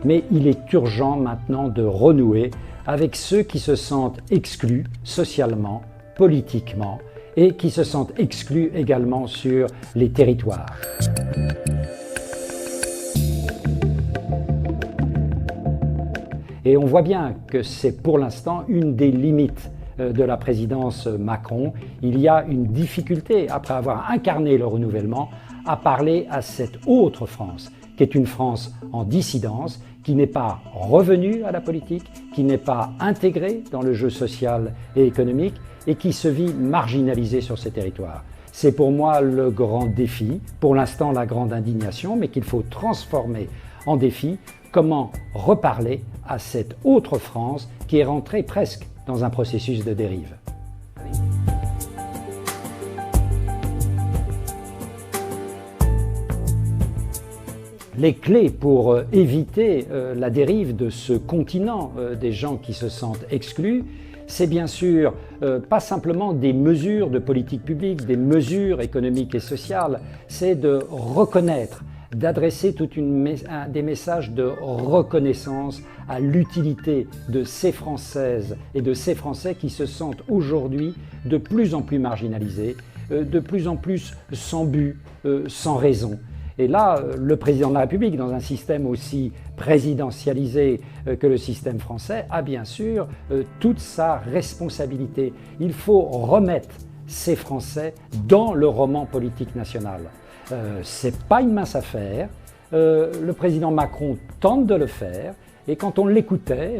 mais il est urgent maintenant de renouer avec ceux qui se sentent exclus socialement, politiquement, et qui se sentent exclus également sur les territoires. Et on voit bien que c'est pour l'instant une des limites de la présidence Macron. Il y a une difficulté, après avoir incarné le renouvellement, à parler à cette autre France, qui est une France en dissidence, qui n'est pas revenue à la politique, qui n'est pas intégrée dans le jeu social et économique et qui se vit marginalisée sur ces territoires. C'est pour moi le grand défi, pour l'instant la grande indignation, mais qu'il faut transformer en défi. Comment reparler à cette autre France qui est rentrée presque dans un processus de dérive. Les clés pour éviter la dérive de ce continent des gens qui se sentent exclus, c'est bien sûr pas simplement des mesures de politique publique, des mesures économiques et sociales, c'est de reconnaître, d'adresser des messages de reconnaissance à l'utilité de ces Françaises et de ces Français qui se sentent aujourd'hui de plus en plus marginalisés, de plus en plus sans but, sans raison. Et là, le président de la République, dans un système aussi présidentialisé que le système français, a bien sûr toute sa responsabilité. Il faut remettre ces Français dans le roman politique national. C'est pas une mince affaire. Le président Macron tente de le faire. Et quand on l'écoutait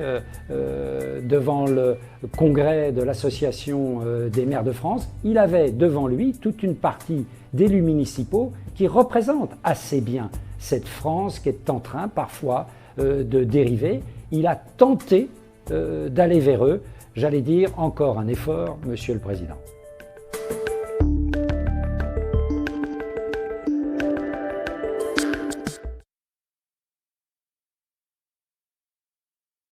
devant le congrès de l'Association des maires de France, il avait devant lui toute une partie d'élus municipaux qui représentent assez bien cette France qui est en train parfois de dériver. Il a tenté d'aller vers eux. J'allais dire encore un effort, Monsieur le Président.